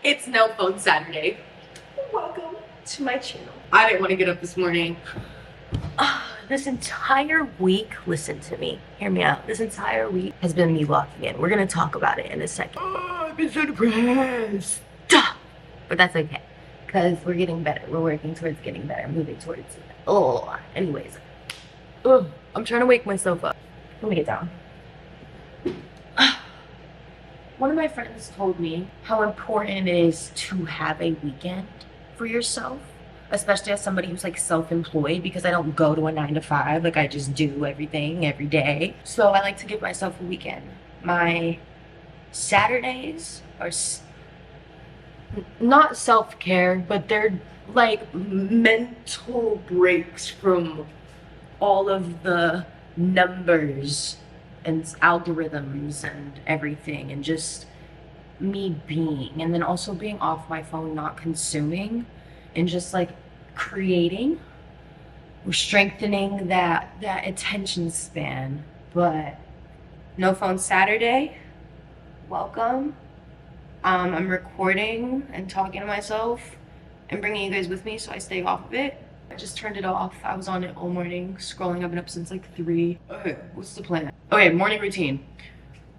It's No Phone Saturday. Welcome to my channel. I didn't want to get up this morning. This entire week, listen to me, hear me out. This entire week has been me locking in. We're gonna talk about it in a second. I've been so depressed. But that's okay, because we're getting better. We're working towards getting better, moving towards it. Anyways. I'm trying to wake myself up. Let me get down. One of my friends told me how important it is to have a weekend for yourself, especially as somebody who's like self-employed, because I don't go to a 9 to 5. Like, I just do everything every day. So I like to give myself a weekend. My Saturdays are not self-care, but they're like mental breaks from all of the numbers and algorithms and everything, and just me being, and then also being off my phone, not consuming, and just like creating. We're strengthening that attention span. But No Phone Saturday, welcome. I'm recording and talking to myself and bringing you guys with me so I stay off of it. I just turned it off. I was on it all morning, scrolling. I've been up since like 3. Okay, what's the plan? Okay, morning routine.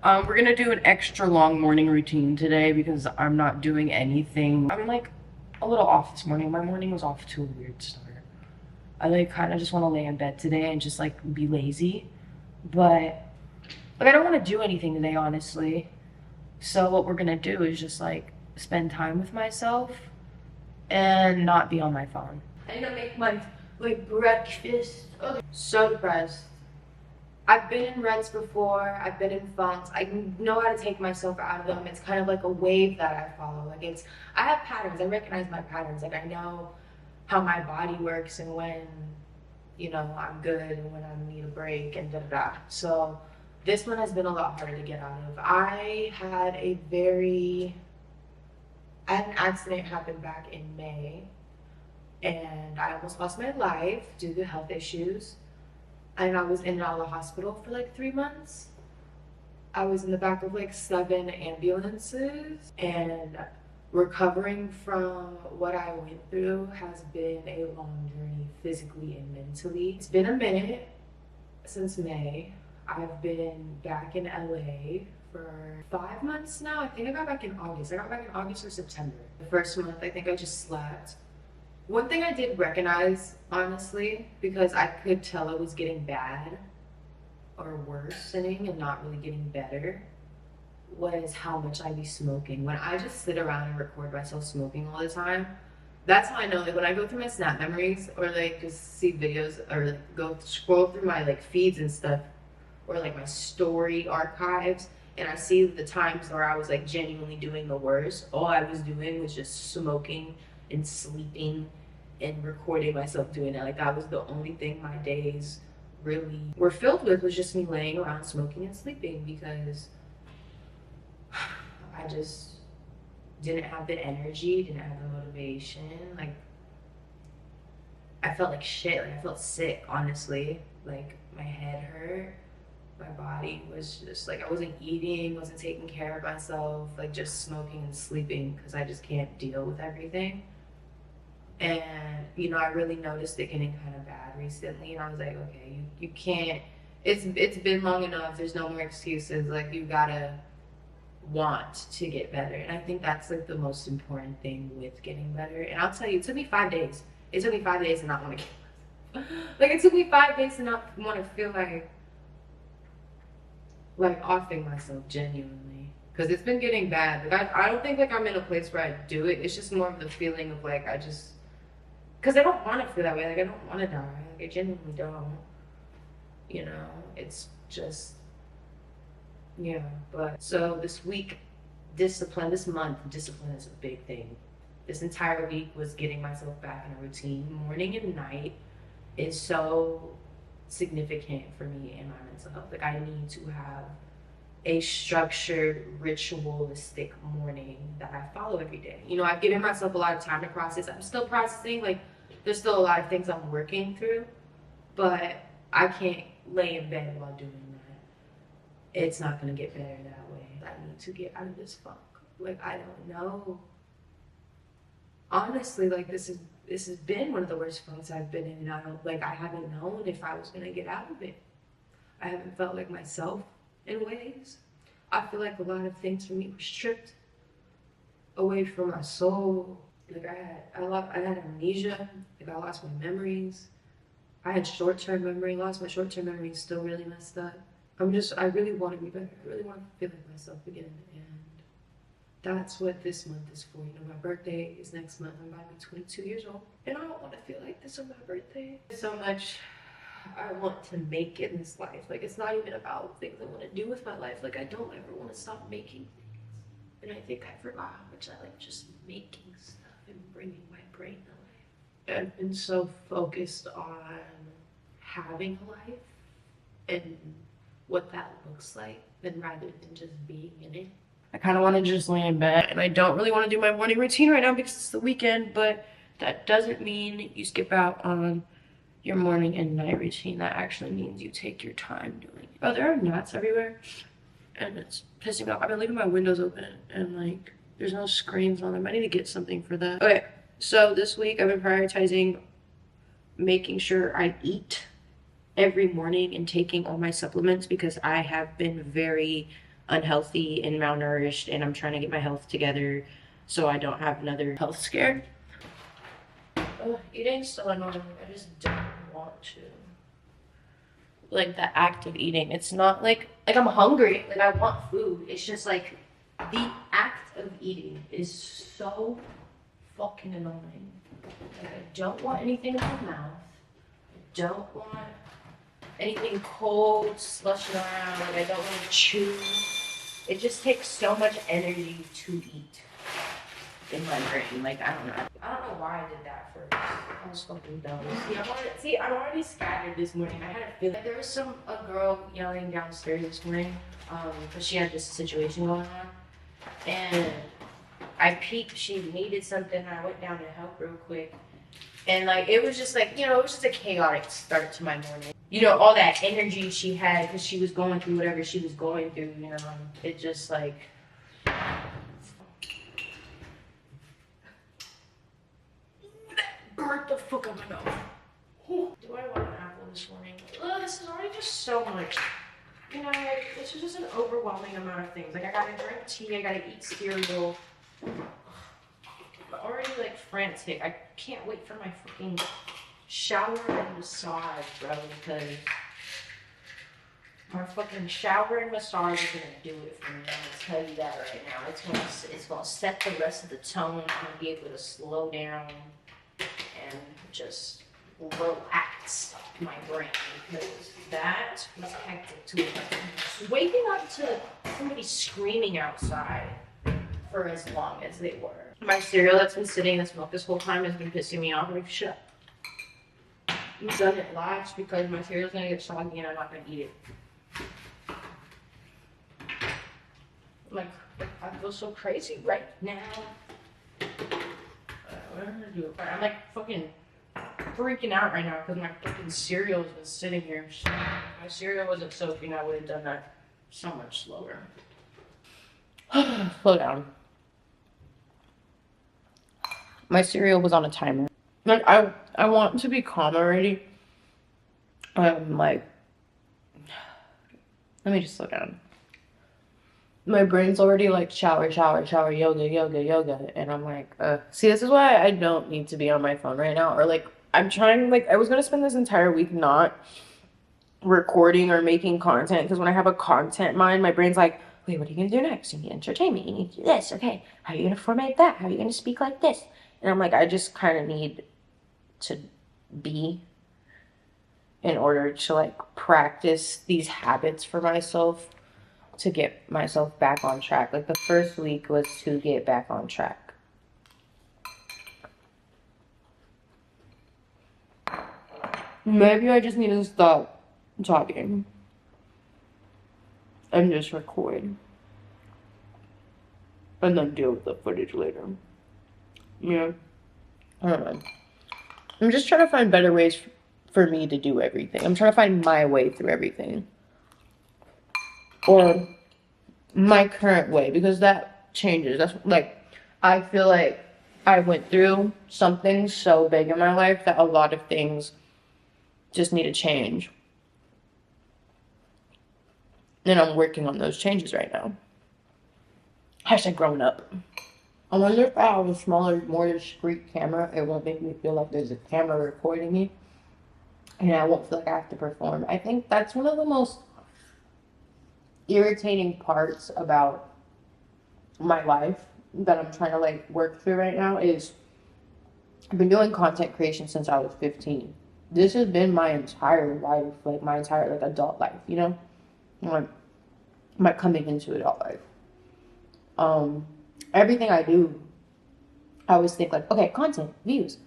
We're gonna do an extra long morning routine today because I'm not doing anything. I'm like a little off this morning. My morning was off to a weird start. I like kind of just want to lay in bed today and just like be lazy. But like, I don't want to do anything today, honestly. So what we're gonna do is just like spend time with myself and not be on my phone. I need to make my like breakfast. Oh, so depressed. I've been in runs before. I've been in funks. I know how to take myself out of them. It's kind of like a wave that I follow. Like, I have patterns. I recognize my patterns. Like, I know how my body works and when, you know, I'm good and when I need a break and da da da. So this one has been a lot harder to get out of. I had an accident happen back in May, and I almost lost my life due to health issues. And I was in and out of the hospital for like 3 months. I was in the back of like 7 ambulances, and recovering from what I went through has been a long journey, physically and mentally. It's been a minute since May. I've been back in LA for 5 months now. I think I got back in August. I got back in August or September. The first month, I think I just slept. One thing I did recognize, honestly, because I could tell it was getting bad or worsening and not really getting better, was how much I be smoking. When I just sit around and record myself smoking all the time, that's how I know. Like, when I go through my Snap memories or like just see videos or like go scroll through my like feeds and stuff, or like my story archives, and I see the times where I was like genuinely doing the worst, all I was doing was just smoking and sleeping and recording myself doing it. Like, that was the only thing my days really were filled with, was just me laying around smoking and sleeping, because I just didn't have the energy, didn't have the motivation. Like, I felt like shit. Like, I felt sick, honestly. Like, my head hurt. My body was just like, I wasn't eating, wasn't taking care of myself, like just smoking and sleeping, because I just can't deal with everything. And, you know, I really noticed it getting kind of bad recently, and I was like, okay, you can't, it's been long enough, there's no more excuses. Like, you gotta want to get better. And I think that's like the most important thing with getting better. And I'll tell you, it took me 5 days. It took me 5 days to not want to get like, it took me 5 days to not want to feel like offing myself, genuinely, because it's been getting bad. Like, I don't think like I'm in a place where I do it. It's just more of the feeling of like, because I don't want to feel that way. Like, I don't want to die. Like, I genuinely don't. You know, it's just, yeah. But so this week, this month, discipline is a big thing. This entire week was getting myself back in a routine. Morning and night is so significant for me and my mental health. Like, I need to have a structured, ritualistic morning that I follow every day. You know, I've given myself a lot of time to process. I'm still processing. Like, there's still a lot of things I'm working through, but I can't lay in bed while doing that. It's not gonna get better that way. I need to get out of this funk. Like, I don't know honestly, like this has been one of the worst funks I've been in, and I haven't known if I was gonna get out of it. I haven't felt like myself in ways. I feel like a lot of things for me were stripped away from my soul. Like I had amnesia. Like I lost my memories. I had short-term memory loss. My short-term memory is still really messed up. I really want to be better. I really want to feel like myself again. And that's what this month is for. You know, my birthday is next month. I'm about to be 22 years old. And I don't want to feel like this on my birthday. So much I want to make in this life. Like, it's not even about things I want to do with my life. Like, I don't ever want to stop making things. And I think I forgot how much I like just making stuff and bringing my brain to life. I've been so focused on having a life and what that looks like than rather than just being in it. I kind of want to just lay in bed, and I don't really want to do my morning routine right now because it's the weekend, but that doesn't mean you skip out on your morning and night routine. That actually means you take your time doing it. Oh, there are gnats everywhere, and it's pissing me off. I've been leaving my windows open, and like, there's no screens on them. I need to get something for that. Okay, so this week I've been prioritizing making sure I eat every morning and taking all my supplements because I have been very unhealthy and malnourished, and I'm trying to get my health together so I don't have another health scare. Eating's so annoying. I just don't want to. Like the act of eating. It's not like I'm hungry. Like I want food. It's just like the act of eating is so fucking annoying. Like I don't want anything in my mouth. I don't want anything cold slushing around. Like I don't want to chew. It just takes so much energy to eat in my brain. Like I don't know why I did that first. I was fucking dumb. I'm already scattered this morning. I had a feeling. Like, there was a girl yelling downstairs this morning, because she had this situation going on, and I peeked. She needed something. And I went down to help real quick, and like it was just like, it was just a chaotic start to my morning. All that energy she had because she was going through whatever she was going through. It just like. Burnt the fuck out of my mouth. Do I want an apple this morning? This is already just so much. This is just an overwhelming amount of things. Like, I gotta drink tea, I gotta eat cereal. I'm already, like, frantic. I can't wait for my fucking shower and massage, bro, because my fucking shower and massage are gonna do it for me. I'm gonna tell you that right now. It's gonna set the rest of the tone. I'm gonna be able to slow down and just relax my brain because that was hectic too. Waking up to somebody screaming outside for as long as they were. My cereal that's been sitting in this milk this whole time has been pissing me off. Like, shut up. I've done it live because my cereal's gonna get soggy and I'm not gonna eat it. Like I feel so crazy right now. What am I gonna do? I'm like fucking freaking out right now because my fucking cereal has been sitting here. If my cereal wasn't soaking, I would have done that so much slower. Slow down. My cereal was on a timer. Like I want to be calm already. Like, let me just slow down. My brain's already like shower, yoga. And I'm like, see, this is why I don't need to be on my phone right now. Or like, I'm trying, like, I was going to spend this entire week not recording or making content. Because when I have a content mind, my brain's like, wait, what are you going to do next? You need entertainment. You need to do this. Okay. How are you going to format that? How are you going to speak like this? And I'm like, I just kind of need to be in order to like practice these habits for myself. To get myself back on track. Like the first week was to get back on track. Maybe I just need to stop talking and just record and then deal with the footage later. Yeah, I don't know. I'm just trying to find better ways for me to do everything. I'm trying to find my way through everything. Or my current way, because that changes. That's like, I feel like I went through something so big in my life that a lot of things just need to change. And I'm working on those changes right now. Hashtag growing up. I wonder if I have a smaller, more discreet camera, it won't make me feel like there's a camera recording me. And I won't feel like I have to perform. I think that's one of the most irritating parts about my life that I'm trying to like work through right now is I've been doing content creation since I was 15. This has been my entire life, like my entire like adult life, you know? Like my coming into adult life. Everything I do, I always think like, okay, content, views.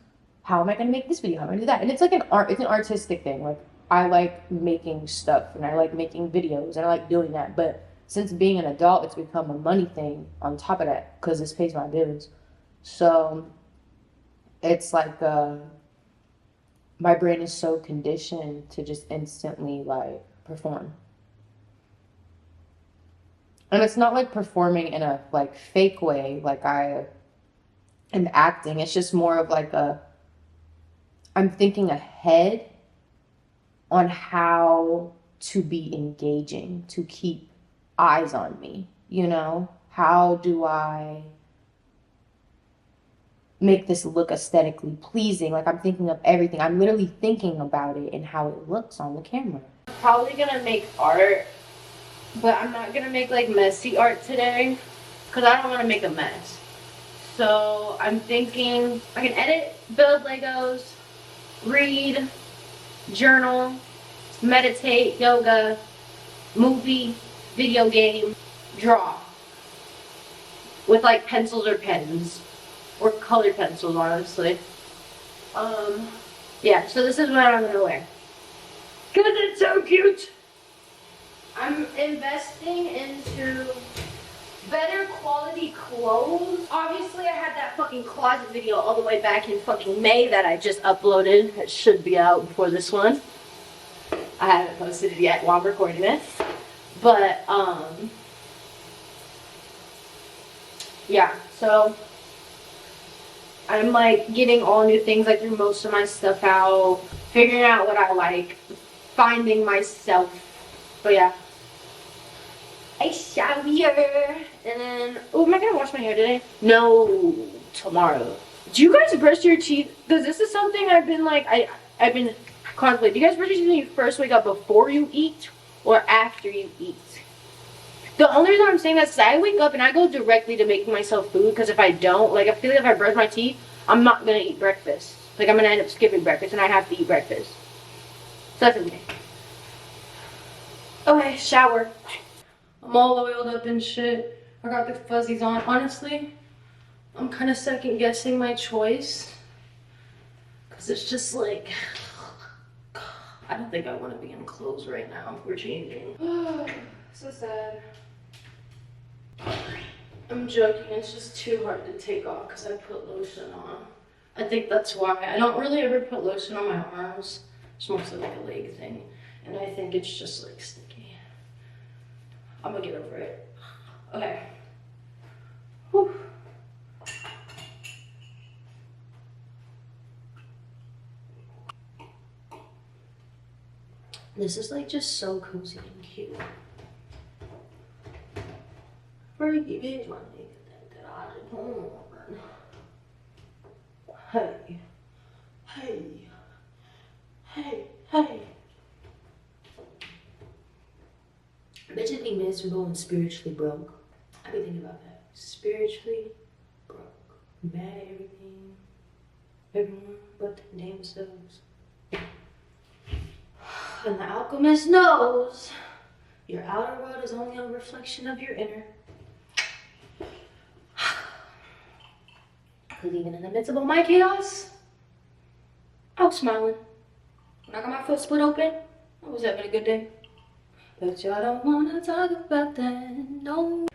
How am I gonna make this video? How am I gonna do that? And it's like it's an artistic thing. Like I like making stuff and I like making videos and I like doing that. But since being an adult, it's become a money thing on top of that because this pays my bills. So it's like my brain is so conditioned to just instantly like perform. And it's not like performing in a like fake way, like I am acting. It's just more of like I'm thinking ahead on how to be engaging, to keep eyes on me, you know? How do I make this look aesthetically pleasing? Like I'm thinking of everything. I'm literally thinking about it and how it looks on the camera. I'm probably gonna make art, but I'm not gonna make like messy art today because I don't want to make a mess. So I'm thinking I can edit, build Legos, read, journal, meditate, yoga, movie, video game, draw with like pencils or pens or colored pencils, honestly. Yeah, so this is what I'm gonna wear because it's so cute. I'm investing into better quality clothes. Obviously, I had that fucking closet video all the way back in fucking May that I just uploaded. It should be out before this one. I haven't posted it yet while I'm recording this. But, yeah, so I'm like getting all new things. I threw most of my stuff out, figuring out what I like, finding myself. But yeah. I shower, and then, oh, am I gonna wash my hair today? No, tomorrow. Do you guys brush your teeth? Because this is something I've been like, I've been contemplating. Do you guys brush your teeth when you first wake up before you eat or after you eat? The only reason I'm saying that is I wake up and I go directly to making myself food because if I don't, like I feel like if I brush my teeth, I'm not gonna eat breakfast. Like I'm gonna end up skipping breakfast and I have to eat breakfast. So that's okay. Okay, shower. I'm all oiled up and shit. I got the fuzzies on. Honestly, I'm kind of second guessing my choice. Because it's just like, I don't think I want to be in clothes right now. We're changing. So sad. I'm joking. It's just too hard to take off because I put lotion on. I think that's why. I don't really ever put lotion on my arms. It's mostly like a leg thing. And I think it's just like sticky. I'm gonna get over it. Okay. Whew. This is like just so cozy and cute. Freaky bitch, my nigga, that I just want. Hey, hey, hey, hey. Bitches be miserable and spiritually broke. I be thinking about that. Spiritually broke. Mad at everything. Everyone but the damn selves. And the alchemist knows your outer world is only a reflection of your inner. Because even in the midst of all my chaos, I was smiling. When I got my foot split open, I was having a good day. But y'all don't wanna talk about that, no.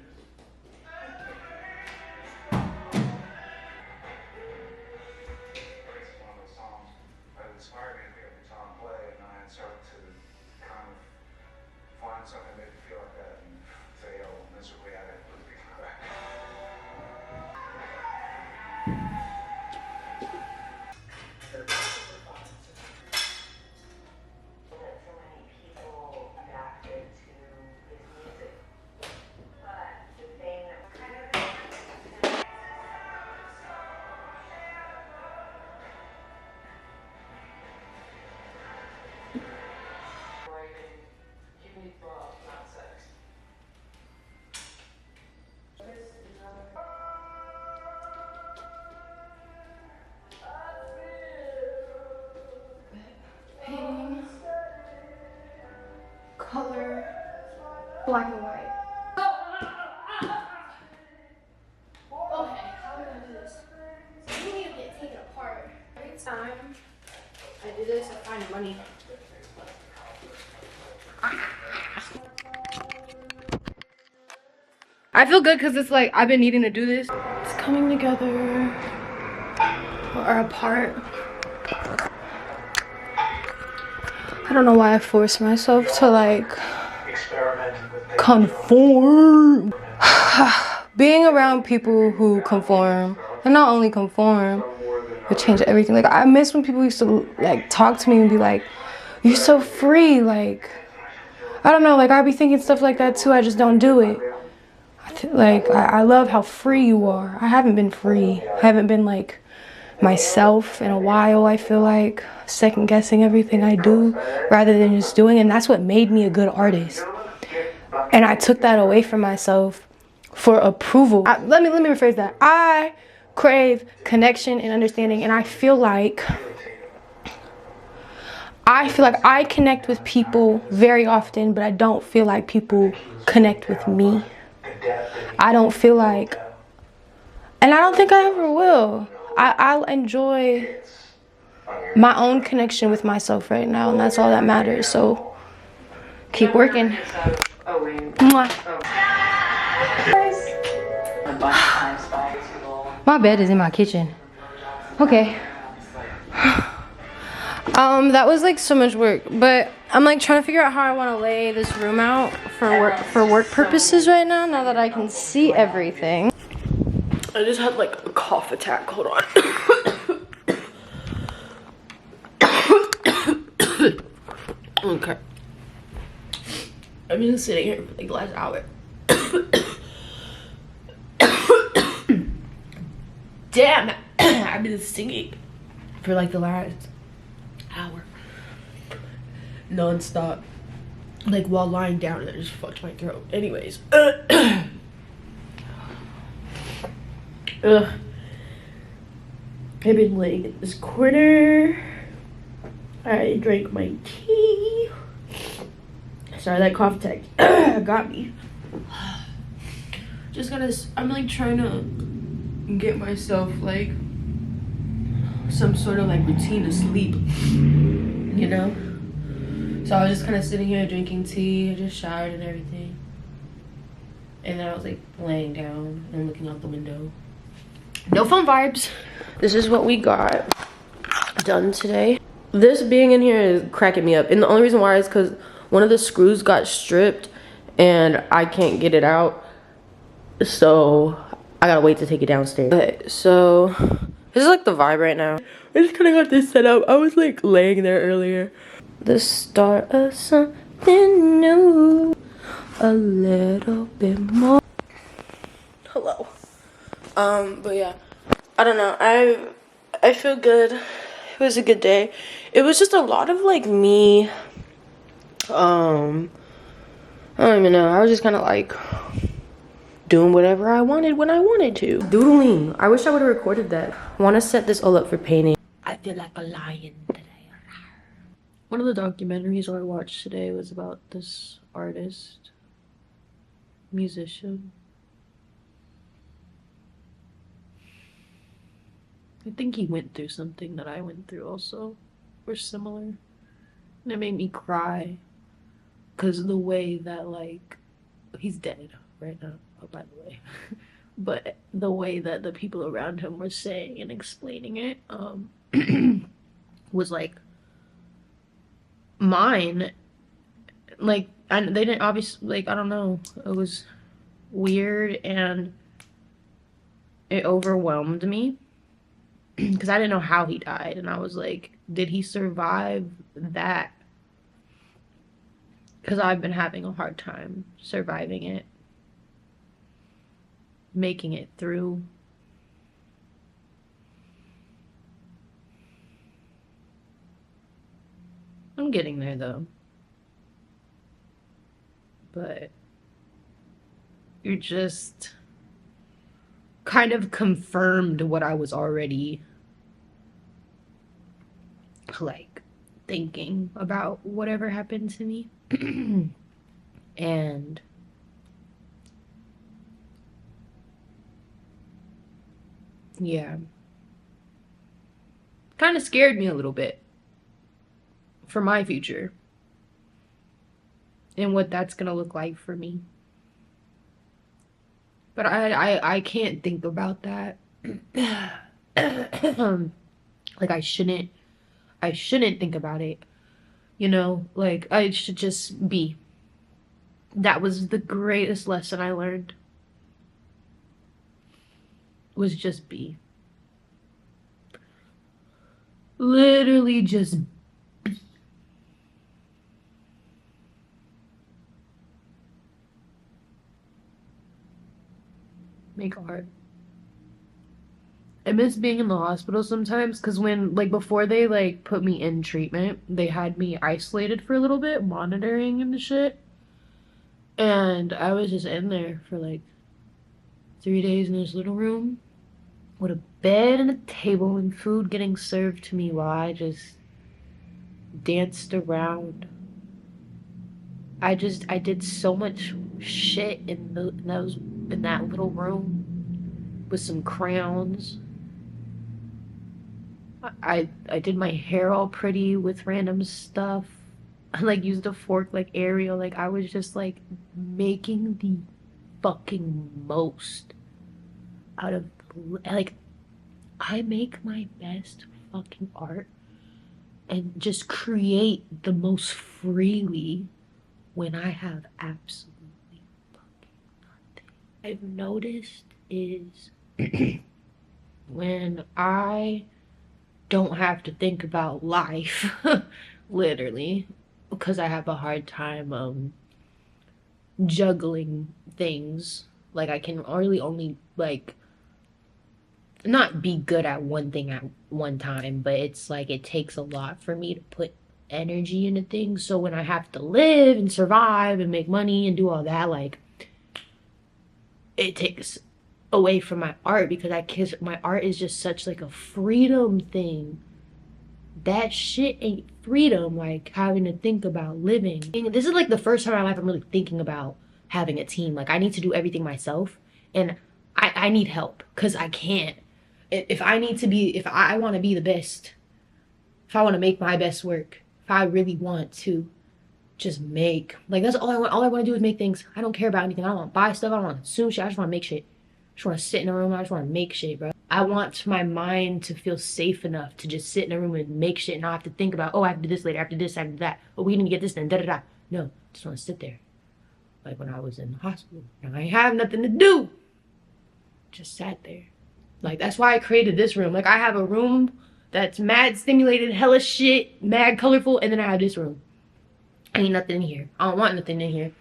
Something that made me feel like that and fail miserably at it. Black and white. Okay, how do I do this? You need to get taken apart. Every time I do this, I find money. I feel good because it's like I've been needing to do this. It's coming together or apart. I don't know why I force myself to like conform. Being around people who conform, and not only conform, but change everything. Like I miss when people used to like talk to me and be like, "You're so free." Like I don't know. Like I'd be thinking stuff like that too. I just don't do it. I love how free you are. I haven't been free. I haven't been like myself in a while. I feel like second guessing everything I do rather than just doing, and that's what made me a good artist. And I took that away from myself for approval. Let me rephrase that. I crave connection and understanding, and I feel like I connect with people very often, but I don't feel like people connect with me. I don't feel like, and I don't think I ever will. I'll enjoy my own connection with myself right now, and that's all that matters. So keep working. Mwah. My bed is in my kitchen. Okay. That was like so much work, but I'm like trying to figure out how I want to lay this room out for work purposes right now that I can see everything. I just had like a cough attack. Hold on. Okay. I've been sitting here for like the last hour. Damn, I've been singing for like the last hour. Non-stop. Like while lying down, and it just fucked my throat. Anyways. Ugh. I've been laying in this corner. I drank my tea. Sorry, that cough attack got me. I'm like trying to get myself like some sort of like routine to sleep, you know? So I was just kind of sitting here drinking tea. I just showered and everything. And then I was like laying down and looking out the window. No phone vibes. This is what we got done today. This being in here is cracking me up. And the only reason why is because one of the screws got stripped and I can't get it out. So I gotta wait to take it downstairs. Okay, so this is like the vibe right now. I just kind of got this set up. I was like laying there earlier. The start of something new. A little bit more. Hello. But yeah, I don't know. I feel good. It was a good day. It was just a lot of like me. I don't even know. I was just kind of like doing whatever I wanted when I wanted to. Doodling. I wish I would have recorded that. I want to set this all up for painting. I feel like a lion today. One of the documentaries I watched today was about this artist, musician. I think he went through something that I went through also. We're similar. And it made me cry. Because of the way that, like, he's dead right now, oh, by the way. But the way that the people around him were saying and explaining it was, like, mine. Like, they didn't obviously, like, I don't know. It was weird and it overwhelmed me. Because I didn't know how he died. And I was like, did he survive that? Because I've been having a hard time surviving it. Making it through. I'm getting there though. But you're just kind of confirmed what I was already like thinking about whatever happened to me. And yeah, kind of scared me a little bit for my future and what that's gonna look like for me. But I can't think about that. Like I shouldn't think about it. You know, like I should just be. That was the greatest lesson I learned. Was just be. Literally just make art. I miss being in the hospital sometimes because when, like, before they, like, put me in treatment, they had me isolated for a little bit, monitoring and shit. And I was just in there for, like, 3 days in this little room with a bed and a table and food getting served to me while I just danced around. I did so much shit in that little room with some crayons. I did my hair all pretty with random stuff. I like used a fork like Ariel. Like I was just like making the fucking most out of like I make my best fucking art and just create the most freely when I have absolutely fucking nothing. I've noticed is when I don't have to think about life, literally, because I have a hard time juggling things. Like I can really only like not be good at one thing at one time, but it's like it takes a lot for me to put energy into things. So when I have to live and survive and make money and do all that, like it takes away from my art because I kiss my art is just such like a freedom thing. That shit ain't freedom, like having to think about living. And this is like the first time in my life I'm really thinking about having a team. Like I need to do everything myself and I need help because I can't. If I need to be, if I want to be the best, if I want to make my best work, if I really want to just make, like that's all I want. All I want to do is make things. I don't care about anything. I don't want to buy stuff. I don't want to consume shit. I just want to make shit. I just want to sit in a room. I just want to make shit, bro. I want my mind to feel safe enough to just sit in a room and make shit and not have to think about, oh, I have to do this later, after this, after that. Oh, we need to get this then, da da da. No, I just want to sit there. Like when I was in the hospital. And I have nothing to do. Just sat there. Like that's why I created this room. Like I have a room that's mad stimulated, hella shit, mad colorful, and then I have this room. Ain't nothing in here. I don't want nothing in here.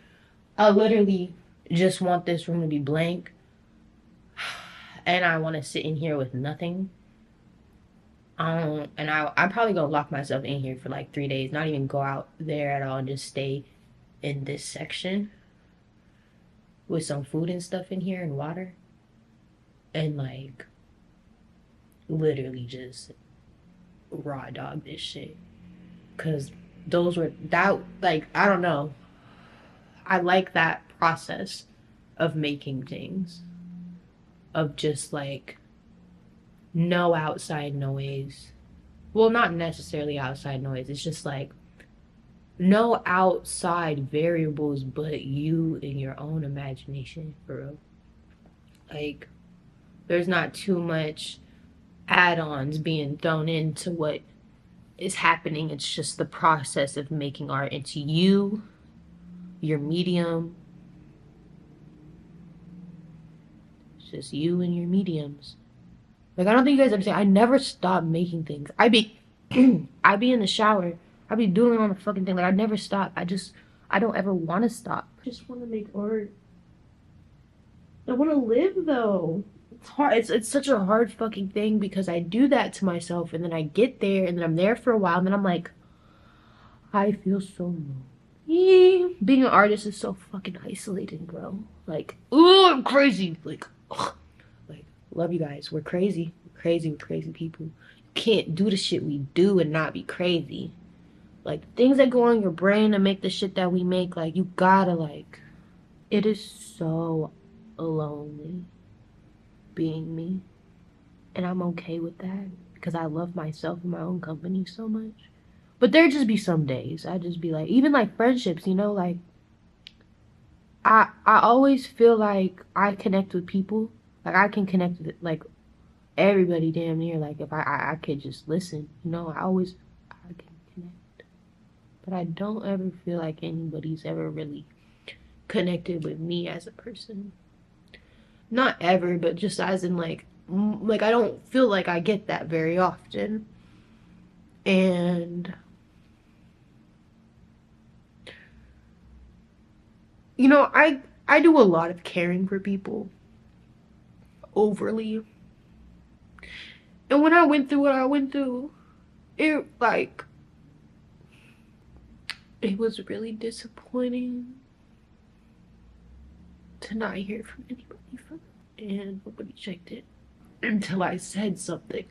I literally just want this room to be blank. And I want to sit in here with nothing. And I'm probably gonna lock myself in here for like 3 days, not even go out there at all, and just stay in this section with some food and stuff in here and water. And like literally just raw dog this shit. Cause those were that like I don't know. I like that process of making things. Of just like no outside noise. Well, not necessarily outside noise. It's just like no outside variables but you and your own imagination, for real. Like there's not too much add-ons being thrown into what is happening. It's just the process of making art into you, your medium. It's just you and your mediums. Like I don't think you guys understand. I never stop making things. I be I be in the shower. I be doing on the fucking thing. Like I never stop. I don't ever want to stop. I just want to make art. I want to live though. It's hard. It's such a hard fucking thing because I do that to myself and then I get there and then I'm there for a while and then I'm like, I feel so lonely. Being an artist is so fucking isolating, bro. Like, ooh, I'm crazy. Like, ugh. Like, love you guys. We're crazy. We're crazy. We're crazy people. You can't do the shit we do and not be crazy. Like, things that go on your brain to make the shit that we make, like, you gotta, like, it is so lonely being me. And I'm okay with that because I love myself and my own company so much. But there just be some days I just be like, even like friendships, you know, like I always feel like I connect with people. Like I can connect with like everybody damn near. Like if I could just listen, you know, I can connect. But I don't ever feel like anybody's ever really connected with me as a person. Not ever, but just as in like I don't feel like I get that very often. And you know, I do a lot of caring for people overly. And when I went through what I went through, it like it was really disappointing to not hear from anybody from it. And nobody checked it until I said something.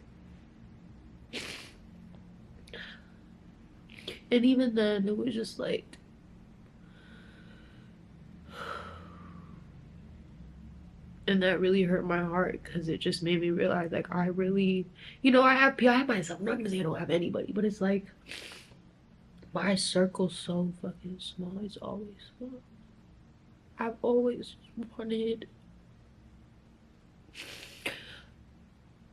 And even then it was just like and that really hurt my heart because it just made me realize like I really, you know, I have myself. I'm not gonna say I don't have anybody, but it's like my circle's so fucking small. It's always small. I've always wanted.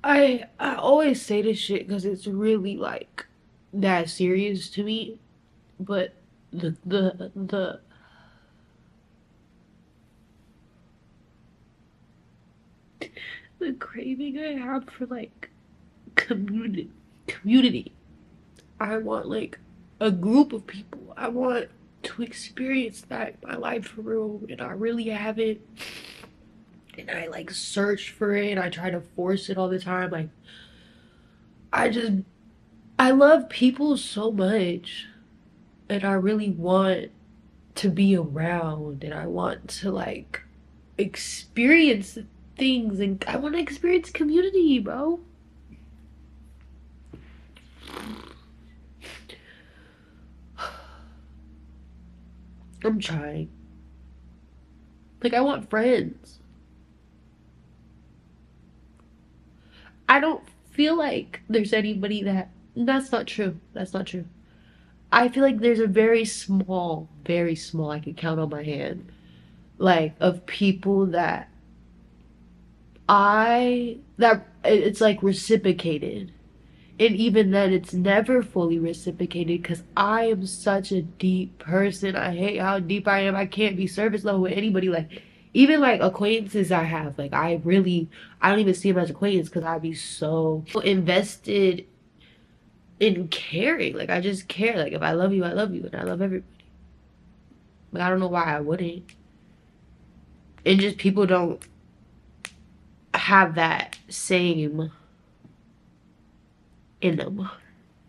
I always say this shit because it's really like that serious to me, but the the craving I have for like community. I want like a group of people. I want to experience that in my life for real, and I really haven't. And I like search for it, and I try to force it all the time. Like I just I love people so much, and I really want to be around, and I want to like experience things, and I want to experience community, bro. I'm trying. Like I want friends. I don't feel like there's anybody that that's not true. That's not true. I feel like there's a very small, I could count on my hand, like of people that that it's like reciprocated. And even then, it's never fully reciprocated because I am such a deep person. I hate how deep I am. I can't be surface level with anybody. Like, even like acquaintances I have, like, I don't even see them as acquaintance because I'd be so invested in caring. Like, I just care. Like, if I love you, I love you. And I love everybody. But I don't know why I wouldn't. And just people don't have that same in them,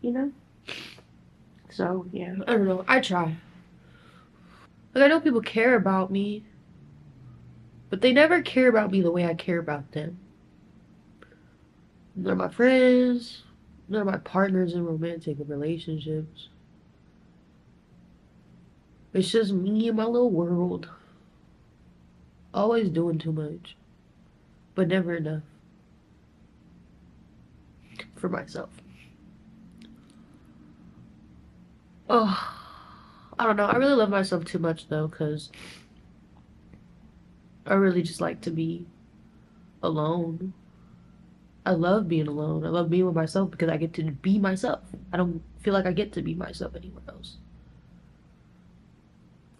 you know? So, yeah, I don't know. I try. Like, I know people care about me, but they never care about me the way I care about them. They're my friends. They're my partners in romantic relationships. It's just me and my little world. Always doing too much, but never enough for myself. Oh, I don't know. I really love myself too much though, because I really just like to be alone. I love being alone. I love being with myself because I get to be myself. I don't feel like I get to be myself anywhere else.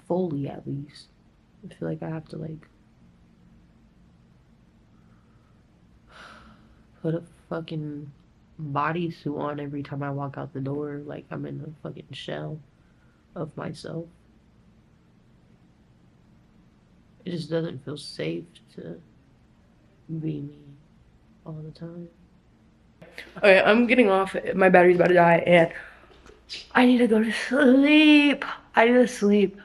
Fully, at least. I feel like I have to, like, put a fucking bodysuit on every time I walk out the door. Like, I'm in a fucking shell of myself. It just doesn't feel safe to be me all the time. Okay, I'm getting off. My battery's about to die, and I need to go to sleep. I need to sleep.